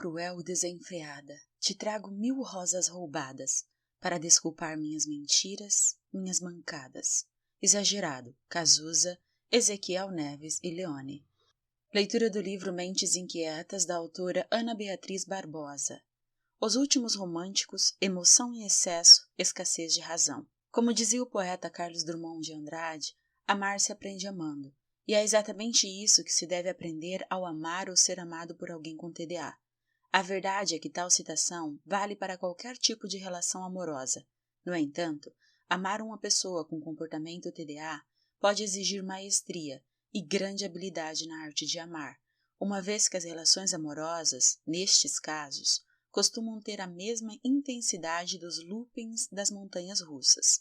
Cruel e desenfreada, te trago 1000 rosas roubadas, para desculpar minhas mentiras, minhas mancadas. Exagerado, Cazuza, Ezequiel Neves e Leone. Leitura do livro Mentes Inquietas, da autora Ana Beatriz Barbosa. Os últimos românticos, emoção em excesso, escassez de razão. Como dizia o poeta Carlos Drummond de Andrade, amar se aprende amando, e é exatamente isso que se deve aprender ao amar ou ser amado por alguém com TDA. A verdade é que tal citação vale para qualquer tipo de relação amorosa. No entanto, amar uma pessoa com comportamento TDA pode exigir maestria e grande habilidade na arte de amar, uma vez que as relações amorosas, nestes casos, costumam ter a mesma intensidade dos loopings das montanhas russas.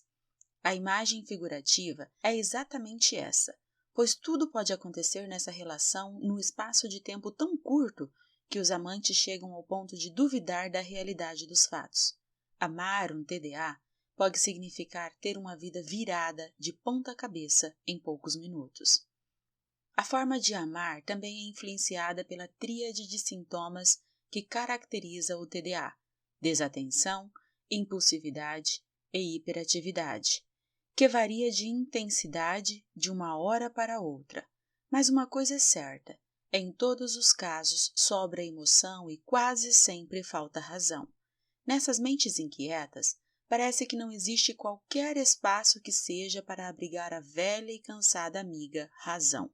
A imagem figurativa é exatamente essa, pois tudo pode acontecer nessa relação num espaço de tempo tão curto que os amantes chegam ao ponto de duvidar da realidade dos fatos. Amar um TDA pode significar ter uma vida virada de ponta cabeça em poucos minutos. A forma de amar também é influenciada pela tríade de sintomas que caracteriza o TDA: desatenção, impulsividade e hiperatividade, que varia de intensidade de uma hora para outra. Mas uma coisa é certa: em todos os casos sobra emoção e quase sempre falta razão. Nessas mentes inquietas, parece que não existe qualquer espaço que seja para abrigar a velha e cansada amiga razão.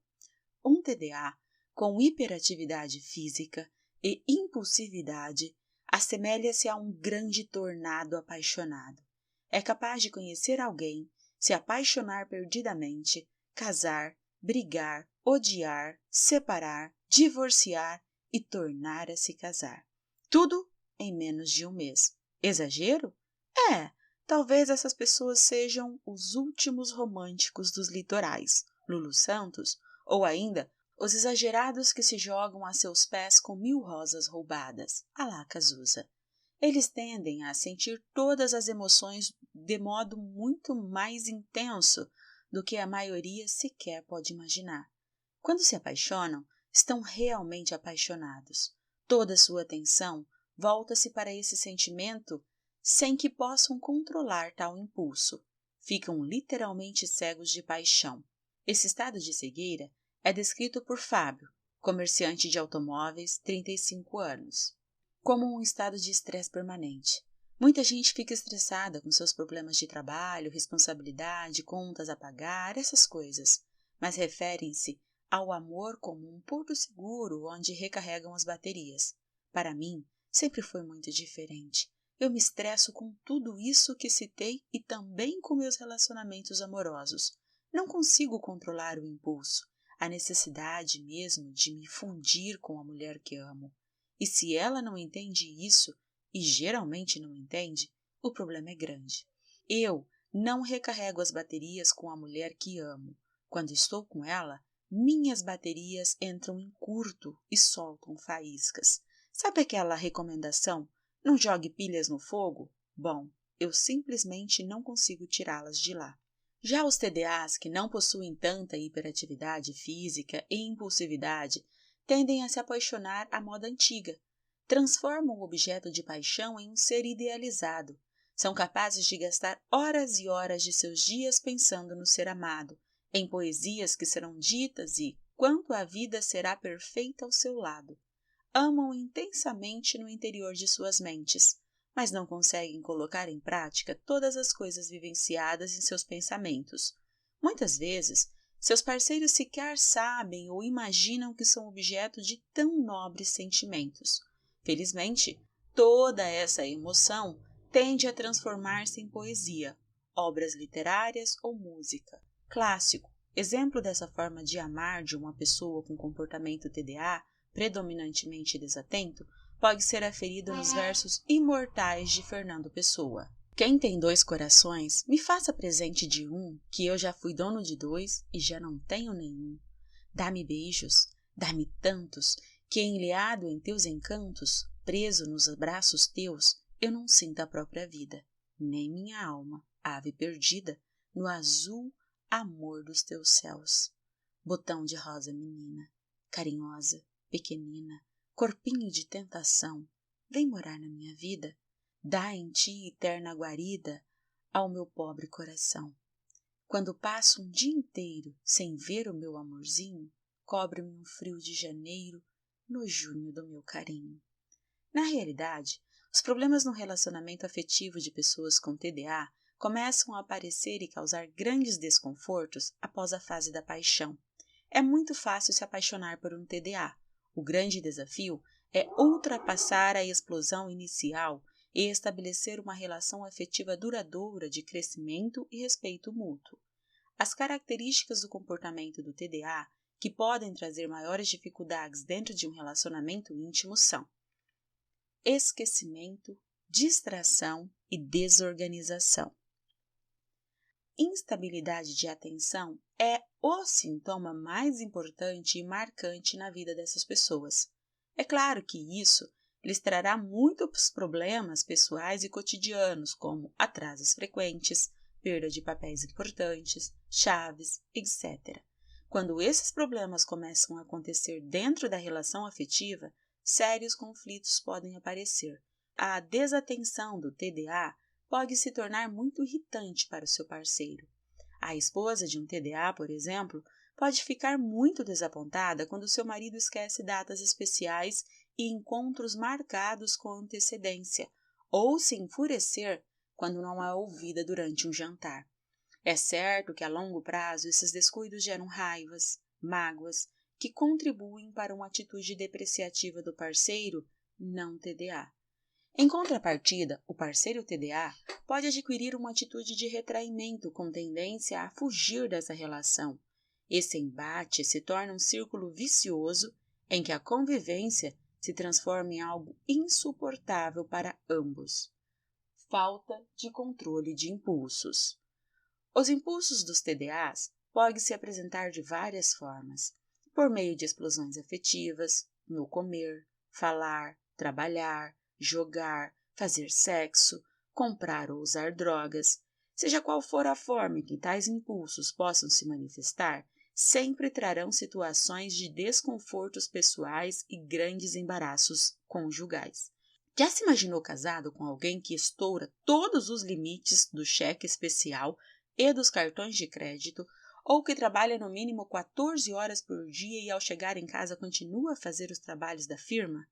Um TDA com hiperatividade física e impulsividade assemelha-se a um grande tornado apaixonado. É capaz de conhecer alguém, se apaixonar perdidamente, casar, brigar, odiar, separar, divorciar e tornar a se casar. Tudo em menos de um mês. Exagero? Talvez essas pessoas sejam os últimos românticos dos litorais, Lulu Santos, ou ainda os exagerados que se jogam a seus pés com 1000 rosas roubadas, à la Cazuza. Eles tendem a sentir todas as emoções de modo muito mais intenso do que a maioria sequer pode imaginar. Quando se apaixonam, estão realmente apaixonados. Toda sua atenção volta-se para esse sentimento sem que possam controlar tal impulso. Ficam literalmente cegos de paixão. Esse estado de cegueira é descrito por Fábio, comerciante de automóveis, 35 anos, como um estado de estresse permanente. Muita gente fica estressada com seus problemas de trabalho, responsabilidade, contas a pagar, essas coisas, mas referem-se ao amor como um porto seguro onde recarregam as baterias. Para mim, sempre foi muito diferente. Eu me estresso com tudo isso que citei e também com meus relacionamentos amorosos. Não consigo controlar o impulso, a necessidade mesmo de me fundir com a mulher que amo. E se ela não entende isso, e geralmente não entende, o problema é grande. Eu não recarrego as baterias com a mulher que amo. Quando estou com ela, minhas baterias entram em curto e soltam faíscas. Sabe aquela recomendação? Não jogue pilhas no fogo? Bom, eu simplesmente não consigo tirá-las de lá. Já os TDAs que não possuem tanta hiperatividade física e impulsividade tendem a se apaixonar à moda antiga. Transformam o objeto de paixão em um ser idealizado. São capazes de gastar horas e horas de seus dias pensando no ser amado, em poesias que serão ditas e quanto a vida será perfeita ao seu lado. Amam intensamente no interior de suas mentes, mas não conseguem colocar em prática todas as coisas vivenciadas em seus pensamentos. Muitas vezes, seus parceiros sequer sabem ou imaginam que são objeto de tão nobres sentimentos. Felizmente, toda essa emoção tende a transformar-se em poesia, obras literárias ou música. Clássico, exemplo dessa forma de amar de uma pessoa com comportamento TDA, predominantemente desatento, pode ser aferido nos versos imortais de Fernando Pessoa. Quem tem 2 corações, me faça presente de um, que eu já fui dono de 2 e já não tenho nenhum. Dá-me beijos, dá-me tantos, que enleado em teus encantos, preso nos braços teus, eu não sinto a própria vida, nem minha alma, ave perdida, no azul amor dos teus céus. Botão de rosa menina, carinhosa, pequenina, corpinho de tentação, vem morar na minha vida, dá em ti eterna guarida ao meu pobre coração. Quando passo um dia inteiro sem ver o meu amorzinho, cobre-me um frio de janeiro no junho do meu carinho. Na realidade, os problemas no relacionamento afetivo de pessoas com TDA começam a aparecer e causar grandes desconfortos após a fase da paixão. É muito fácil se apaixonar por um TDA. O grande desafio é ultrapassar a explosão inicial e estabelecer uma relação afetiva duradoura de crescimento e respeito mútuo. As características do comportamento do TDA que podem trazer maiores dificuldades dentro de um relacionamento íntimo são esquecimento, distração e desorganização. Instabilidade de atenção é o sintoma mais importante e marcante na vida dessas pessoas. É claro que isso lhes trará muitos problemas pessoais e cotidianos, como atrasos frequentes, perda de papéis importantes, chaves, etc. Quando esses problemas começam a acontecer dentro da relação afetiva, sérios conflitos podem aparecer. A desatenção do TDA pode se tornar muito irritante para o seu parceiro. A esposa de um TDA, por exemplo, pode ficar muito desapontada quando seu marido esquece datas especiais e encontros marcados com antecedência, ou se enfurecer quando não é ouvida durante um jantar. É certo que a longo prazo esses descuidos geram raivas, mágoas, que contribuem para uma atitude depreciativa do parceiro não TDA. Em contrapartida, o parceiro TDA pode adquirir uma atitude de retraimento com tendência a fugir dessa relação. Esse embate se torna um círculo vicioso em que a convivência se transforma em algo insuportável para ambos. Falta de controle de impulsos. Os impulsos dos TDAs podem se apresentar de várias formas, por meio de explosões afetivas, no comer, falar, trabalhar, jogar, fazer sexo, comprar ou usar drogas. Seja qual for a forma em que tais impulsos possam se manifestar, sempre trarão situações de desconfortos pessoais e grandes embaraços conjugais. Já se imaginou casado com alguém que estoura todos os limites do cheque especial e dos cartões de crédito, ou que trabalha no mínimo 14 horas por dia e ao chegar em casa continua a fazer os trabalhos da firma?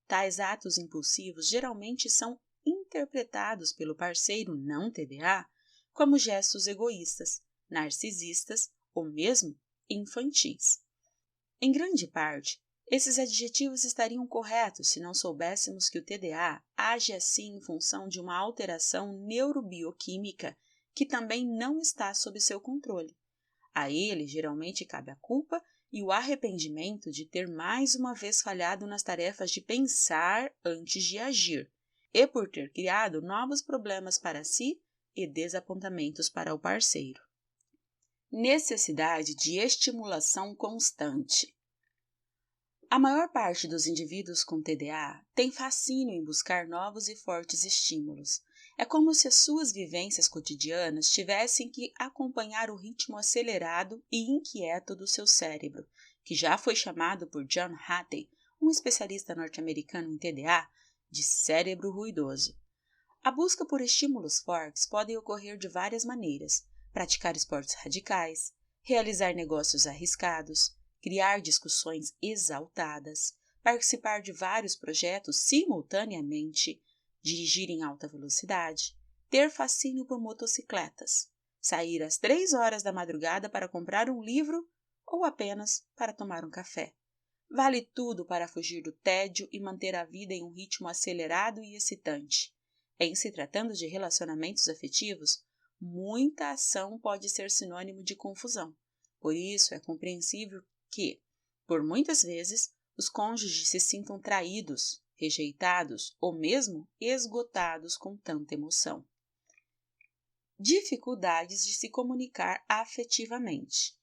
Tais atos impulsivos geralmente são interpretados pelo parceiro não TDA como gestos egoístas, narcisistas ou mesmo infantis. Em grande parte, esses adjetivos estariam corretos se não soubéssemos que o TDA age assim em função de uma alteração neurobioquímica que também não está sob seu controle. A ele geralmente cabe a culpa e o arrependimento de ter mais uma vez falhado nas tarefas de pensar antes de agir, e por ter criado novos problemas para si e desapontamentos para o parceiro. Necessidade de estimulação constante. A maior parte dos indivíduos com TDA tem fascínio em buscar novos e fortes estímulos. É como se as suas vivências cotidianas tivessem que acompanhar o ritmo acelerado e inquieto do seu cérebro, que já foi chamado por John Hattie, um especialista norte-americano em TDA, de cérebro ruidoso. A busca por estímulos fortes pode ocorrer de várias maneiras: praticar esportes radicais, realizar negócios arriscados, criar discussões exaltadas, participar de vários projetos simultaneamente, dirigir em alta velocidade, ter fascínio por motocicletas, sair às 3 horas da madrugada para comprar um livro ou apenas para tomar um café. Vale tudo para fugir do tédio e manter a vida em um ritmo acelerado e excitante. Em se tratando de relacionamentos afetivos, muita ação pode ser sinônimo de confusão. Por isso, é compreensível que, por muitas vezes, os cônjuges se sintam traídos, rejeitados ou mesmo esgotados com tanta emoção. Dificuldades de se comunicar afetivamente.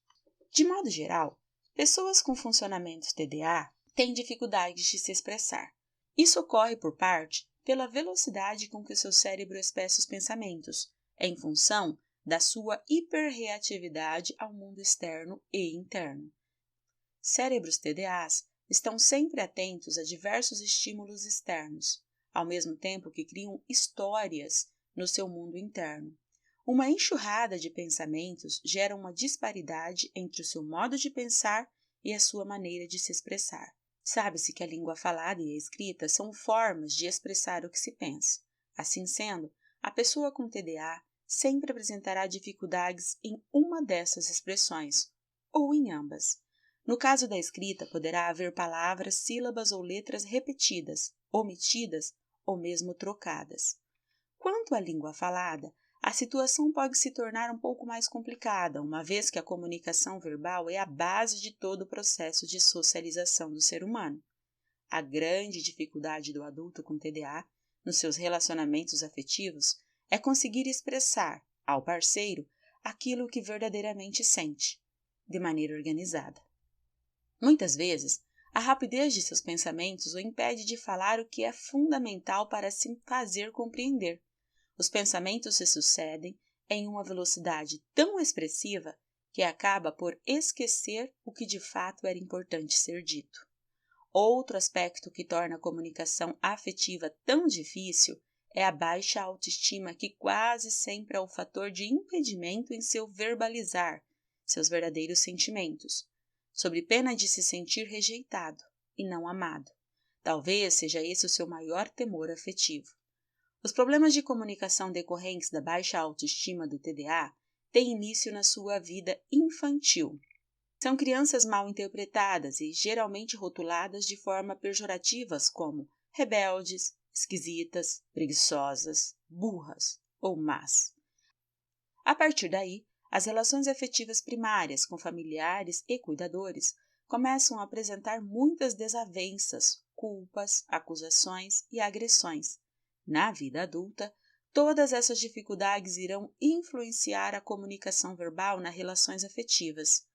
De modo geral, pessoas com funcionamentos TDA têm dificuldades de se expressar. Isso ocorre por parte pela velocidade com que o seu cérebro expressa os pensamentos, em função da sua hiperreatividade ao mundo externo e interno. Cérebros TDAs estão sempre atentos a diversos estímulos externos, ao mesmo tempo que criam histórias no seu mundo interno. Uma enxurrada de pensamentos gera uma disparidade entre o seu modo de pensar e a sua maneira de se expressar. Sabe-se que a língua falada e a escrita são formas de expressar o que se pensa. Assim sendo, a pessoa com TDA sempre apresentará dificuldades em uma dessas expressões, ou em ambas. No caso da escrita, poderá haver palavras, sílabas ou letras repetidas, omitidas ou mesmo trocadas. Quanto à língua falada, a situação pode se tornar um pouco mais complicada, uma vez que a comunicação verbal é a base de todo o processo de socialização do ser humano. A grande dificuldade do adulto com TDA, nos seus relacionamentos afetivos, é conseguir expressar ao parceiro aquilo que verdadeiramente sente, de maneira organizada. Muitas vezes, a rapidez de seus pensamentos o impede de falar o que é fundamental para se fazer compreender. Os pensamentos se sucedem em uma velocidade tão expressiva que acaba por esquecer o que de fato era importante ser dito. Outro aspecto que torna a comunicação afetiva tão difícil é a baixa autoestima, que quase sempre é o fator de impedimento em seu verbalizar seus verdadeiros sentimentos, sob pena de se sentir rejeitado e não amado. Talvez seja esse o seu maior temor afetivo. Os problemas de comunicação decorrentes da baixa autoestima do TDA têm início na sua vida infantil. São crianças mal interpretadas e geralmente rotuladas de forma pejorativas como rebeldes, esquisitas, preguiçosas, burras ou más. A partir daí, as relações afetivas primárias com familiares e cuidadores começam a apresentar muitas desavenças, culpas, acusações e agressões. Na vida adulta, todas essas dificuldades irão influenciar a comunicação verbal nas relações afetivas.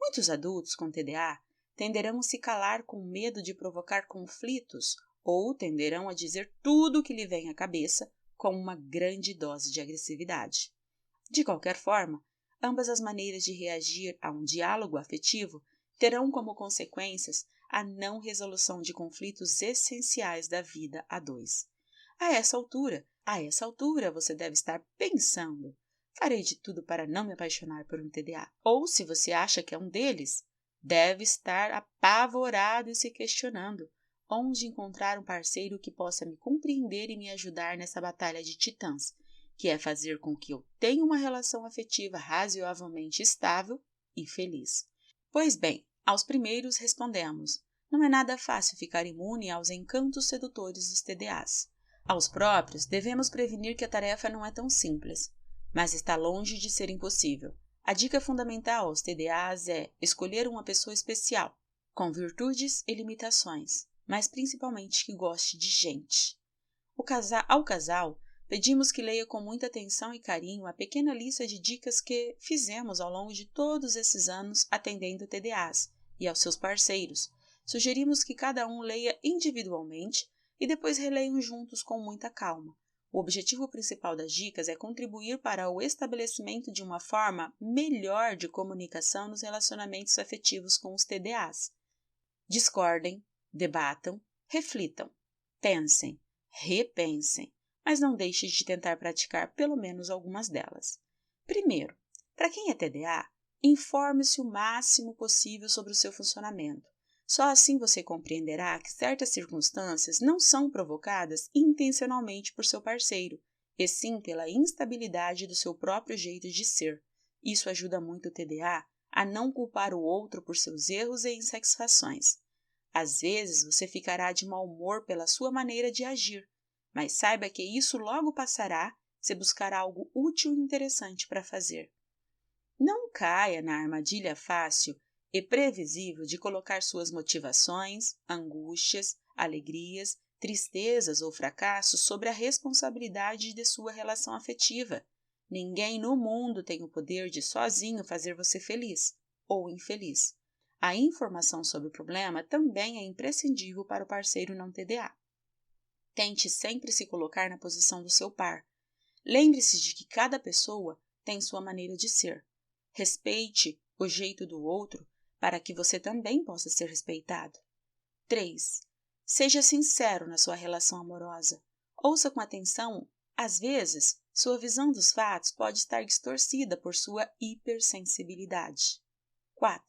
Muitos adultos com TDA tenderão a se calar com medo de provocar conflitos ou tenderão a dizer tudo o que lhe vem à cabeça com uma grande dose de agressividade. De qualquer forma, ambas as maneiras de reagir a um diálogo afetivo terão como consequências a não resolução de conflitos essenciais da vida a dois. A essa altura, você deve estar pensando: farei de tudo para não me apaixonar por um TDA. Ou, se você acha que é um deles, deve estar apavorado e se questionando onde encontrar um parceiro que possa me compreender e me ajudar nessa batalha de titãs, que é fazer com que eu tenha uma relação afetiva razoavelmente estável e feliz. Pois bem, aos primeiros respondemos: não é nada fácil ficar imune aos encantos sedutores dos TDAs. Aos próprios, devemos prevenir que a tarefa não é tão simples, mas está longe de ser impossível. A dica fundamental aos TDAs é escolher uma pessoa especial, com virtudes e limitações, mas principalmente que goste de gente. Ao casal, pedimos que leia com muita atenção e carinho a pequena lista de dicas que fizemos ao longo de todos esses anos atendendo TDAs e aos seus parceiros. Sugerimos que cada um leia individualmente e depois releiam juntos com muita calma. O objetivo principal das dicas é contribuir para o estabelecimento de uma forma melhor de comunicação nos relacionamentos afetivos com os TDAs. Discordem, debatam, reflitam, pensem, repensem, mas não deixe de tentar praticar pelo menos algumas delas. Primeiro, para quem é TDA, informe-se o máximo possível sobre o seu funcionamento. Só assim você compreenderá que certas circunstâncias não são provocadas intencionalmente por seu parceiro, e sim pela instabilidade do seu próprio jeito de ser. Isso ajuda muito o TDA a não culpar o outro por seus erros e insatisfações. Às vezes você ficará de mau humor pela sua maneira de agir, mas saiba que isso logo passará se buscar algo útil e interessante para fazer. Não caia na armadilha fácil e previsível de colocar suas motivações, angústias, alegrias, tristezas ou fracassos sobre a responsabilidade de sua relação afetiva. Ninguém no mundo tem o poder de sozinho fazer você feliz ou infeliz. A informação sobre o problema também é imprescindível para o parceiro não TDA. Tente sempre se colocar na posição do seu par. Lembre-se de que cada pessoa tem sua maneira de ser. Respeite o jeito do outro para que você também possa ser respeitado. 3. Seja sincero na sua relação amorosa. Ouça com atenção. Às vezes, sua visão dos fatos pode estar distorcida por sua hipersensibilidade. 4.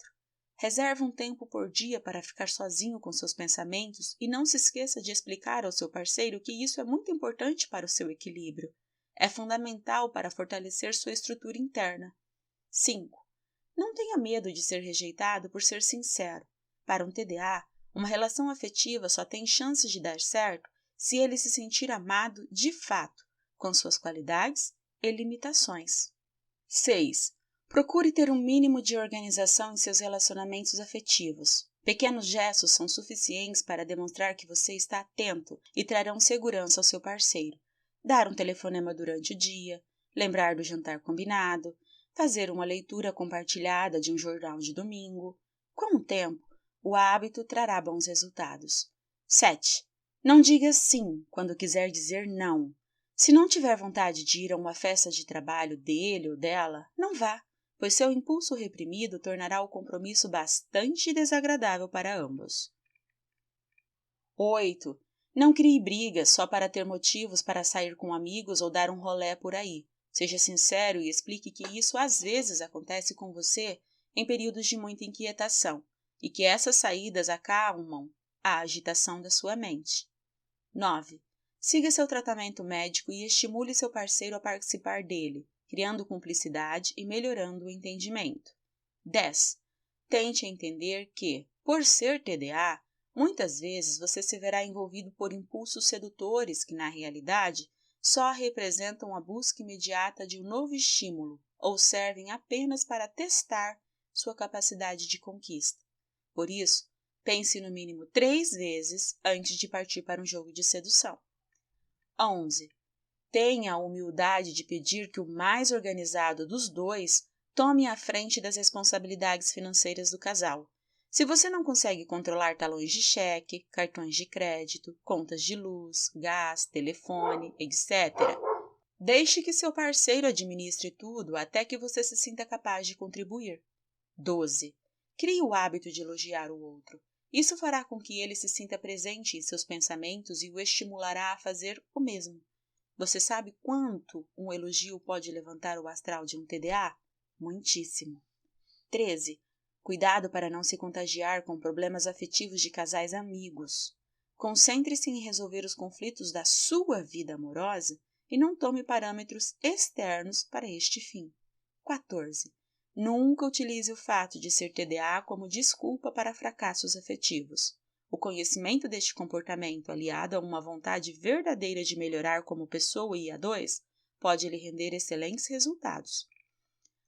Reserve um tempo por dia para ficar sozinho com seus pensamentos e não se esqueça de explicar ao seu parceiro que isso é muito importante para o seu equilíbrio. É fundamental para fortalecer sua estrutura interna. 5. Não tenha medo de ser rejeitado por ser sincero. Para um TDA, uma relação afetiva só tem chances de dar certo se ele se sentir amado de fato, com suas qualidades e limitações. 6. Procure ter um mínimo de organização em seus relacionamentos afetivos. Pequenos gestos são suficientes para demonstrar que você está atento e trarão segurança ao seu parceiro. Dar um telefonema durante o dia, lembrar do jantar combinado, fazer uma leitura compartilhada de um jornal de domingo. Com o tempo, o hábito trará bons resultados. 7. Não diga sim quando quiser dizer não. Se não tiver vontade de ir a uma festa de trabalho dele ou dela, não vá, pois seu impulso reprimido tornará o compromisso bastante desagradável para ambos. 8. Não crie brigas só para ter motivos para sair com amigos ou dar um rolé por aí. Seja sincero e explique que isso às vezes acontece com você em períodos de muita inquietação e que essas saídas acalmam a agitação da sua mente. 9. Siga seu tratamento médico e estimule seu parceiro a participar dele, criando cumplicidade e melhorando o entendimento. 10. Tente entender que, por ser TDA, muitas vezes você se verá envolvido por impulsos sedutores que, na realidade, só representam a busca imediata de um novo estímulo ou servem apenas para testar sua capacidade de conquista. Por isso, pense no mínimo 3 vezes antes de partir para um jogo de sedução. 11. Tenha a humildade de pedir que o mais organizado dos dois tome a frente das responsabilidades financeiras do casal. Se você não consegue controlar talões de cheque, cartões de crédito, contas de luz, gás, telefone, etc., deixe que seu parceiro administre tudo até que você se sinta capaz de contribuir. 12. Crie o hábito de elogiar o outro. Isso fará com que ele se sinta presente em seus pensamentos e o estimulará a fazer o mesmo. Você sabe quanto um elogio pode levantar o astral de um TDA? Muitíssimo. 13. Cuidado para não se contagiar com problemas afetivos de casais amigos. Concentre-se em resolver os conflitos da sua vida amorosa e não tome parâmetros externos para este fim. 14. Nunca utilize o fato de ser TDA como desculpa para fracassos afetivos. O conhecimento deste comportamento, aliado a uma vontade verdadeira de melhorar como pessoa e a dois, pode lhe render excelentes resultados.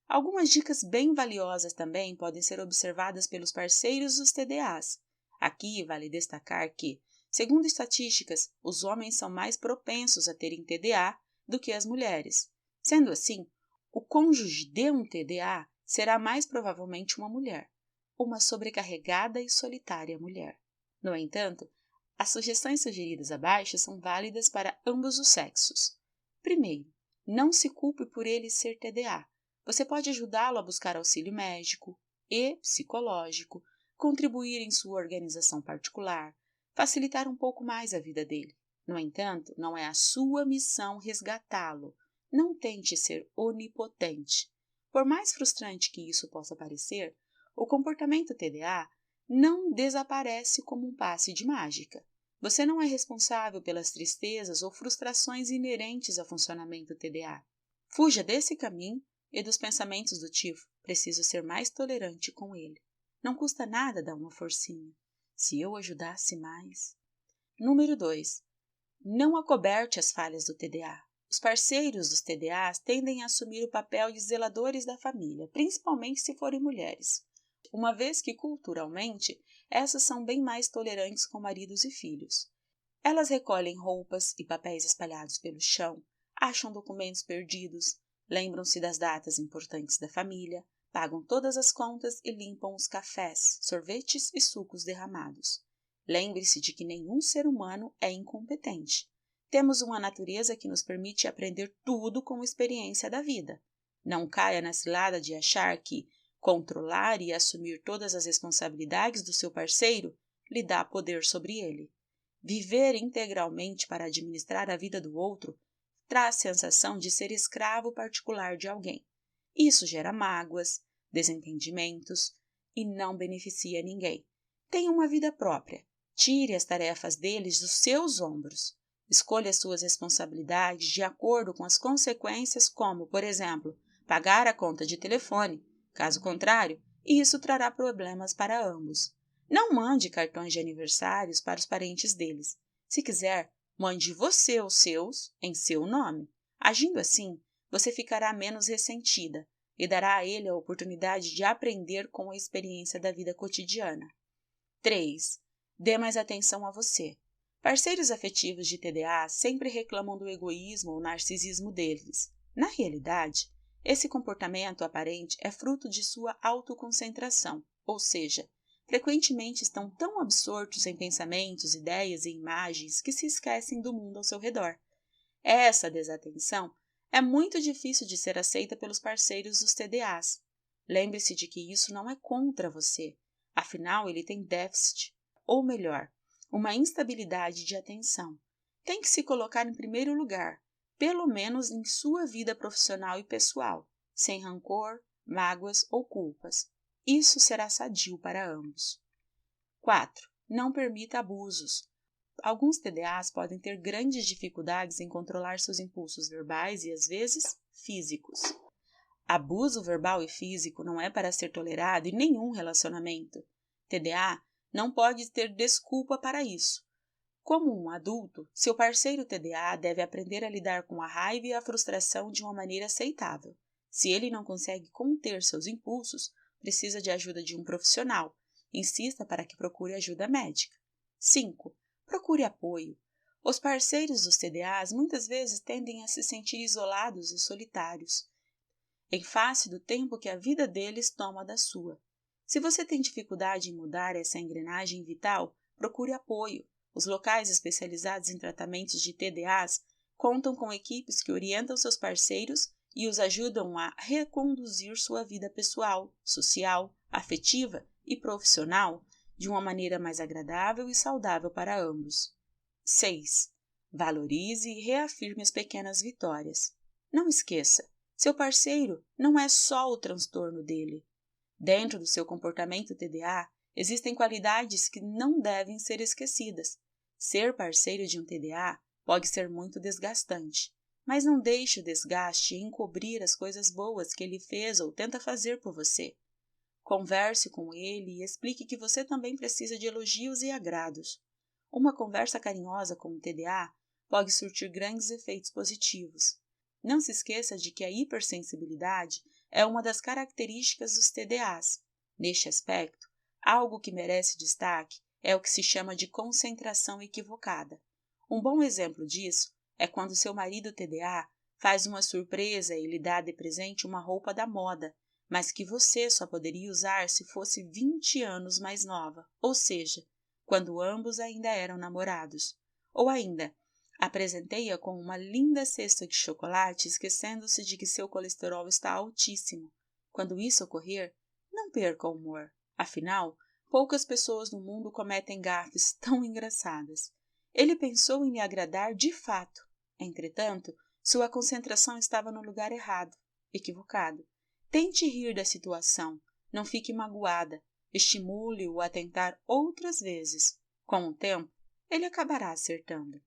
Algumas dicas bem valiosas também podem ser observadas pelos parceiros dos TDAs. Aqui vale destacar que, segundo estatísticas, os homens são mais propensos a terem TDA do que as mulheres. Sendo assim, o cônjuge de um TDA será mais provavelmente uma mulher, uma sobrecarregada e solitária mulher. No entanto, as sugestões sugeridas abaixo são válidas para ambos os sexos. Primeiro, não se culpe por ele ser TDA. Você pode ajudá-lo a buscar auxílio médico e psicológico, contribuir em sua organização particular, facilitar um pouco mais a vida dele. No entanto, não é a sua missão resgatá-lo. Não tente ser onipotente. Por mais frustrante que isso possa parecer, o comportamento TDA não desaparece como um passe de mágica. Você não é responsável pelas tristezas ou frustrações inerentes ao funcionamento TDA. Fuja desse caminho e dos pensamentos do tipo, preciso ser mais tolerante com ele. Não custa nada dar uma forcinha. Se eu ajudasse mais... Número 2. Não acoberte as falhas do TDA. Os parceiros dos TDAs tendem a assumir o papel de zeladores da família, principalmente se forem mulheres, uma vez que, culturalmente, essas são bem mais tolerantes com maridos e filhos. Elas recolhem roupas e papéis espalhados pelo chão, acham documentos perdidos, lembram-se das datas importantes da família, pagam todas as contas e limpam os cafés, sorvetes e sucos derramados. Lembre-se de que nenhum ser humano é incompetente. Temos uma natureza que nos permite aprender tudo com a experiência da vida. Não caia na cilada de achar que controlar e assumir todas as responsabilidades do seu parceiro lhe dá poder sobre ele. Viver integralmente para administrar a vida do outro traz sensação de ser escravo particular de alguém. Isso gera mágoas, desentendimentos e não beneficia ninguém. Tenha uma vida própria. Tire as tarefas deles dos seus ombros. Escolha suas responsabilidades de acordo com as consequências, como, por exemplo, pagar a conta de telefone. Caso contrário, isso trará problemas para ambos. Não mande cartões de aniversários para os parentes deles. Se quiser, mande você os seus em seu nome. Agindo assim, você ficará menos ressentida e dará a ele a oportunidade de aprender com a experiência da vida cotidiana. 3. Dê mais atenção a você. Parceiros afetivos de TDA sempre reclamam do egoísmo ou narcisismo deles. Na realidade, esse comportamento aparente é fruto de sua autoconcentração, ou seja, frequentemente estão tão absortos em pensamentos, ideias e imagens que se esquecem do mundo ao seu redor. Essa desatenção é muito difícil de ser aceita pelos parceiros dos TDAs. Lembre-se de que isso não é contra você, afinal ele tem déficit, ou melhor, uma instabilidade de atenção. Tem que se colocar em primeiro lugar, pelo menos em sua vida profissional e pessoal, sem rancor, mágoas ou culpas. Isso será sadio para ambos. 4. Não permita abusos. Alguns TDAs podem ter grandes dificuldades em controlar seus impulsos verbais e, às vezes, físicos. Abuso verbal e físico não é para ser tolerado em nenhum relacionamento. TDA não pode ter desculpa para isso. Como um adulto, seu parceiro TDA deve aprender a lidar com a raiva e a frustração de uma maneira aceitável. Se ele não consegue conter seus impulsos, precisa de ajuda de um profissional. Insista para que procure ajuda médica. 5. Procure apoio. Os parceiros dos TDAs muitas vezes tendem a se sentir isolados e solitários, em face do tempo que a vida deles toma da sua. Se você tem dificuldade em mudar essa engrenagem vital, procure apoio. Os locais especializados em tratamentos de TDAs contam com equipes que orientam seus parceiros e os ajudam a reconduzir sua vida pessoal, social, afetiva e profissional de uma maneira mais agradável e saudável para ambos. 6. Valorize e reafirme as pequenas vitórias. Não esqueça, seu parceiro não é só o transtorno dele. Dentro do seu comportamento TDA, existem qualidades que não devem ser esquecidas. Ser parceiro de um TDA pode ser muito desgastante, mas não deixe o desgaste encobrir as coisas boas que ele fez ou tenta fazer por você. Converse com ele e explique que você também precisa de elogios e agrados. Uma conversa carinhosa com o TDA pode surtir grandes efeitos positivos. Não se esqueça de que a hipersensibilidade é uma das características dos TDAs. Neste aspecto, algo que merece destaque é o que se chama de concentração equivocada. Um bom exemplo disso é quando seu marido TDA faz uma surpresa e lhe dá de presente uma roupa da moda, mas que você só poderia usar se fosse 20 anos mais nova, ou seja, quando ambos ainda eram namorados. Ou ainda, apresentei-a com uma linda cesta de chocolate, esquecendo-se de que seu colesterol está altíssimo. Quando isso ocorrer, não perca o humor. Afinal, poucas pessoas no mundo cometem gafes tão engraçadas. Ele pensou em lhe agradar de fato. Entretanto, sua concentração estava no lugar errado, equivocado. Tente rir da situação, não fique magoada. Estimule-o a tentar outras vezes. Com o tempo, ele acabará acertando.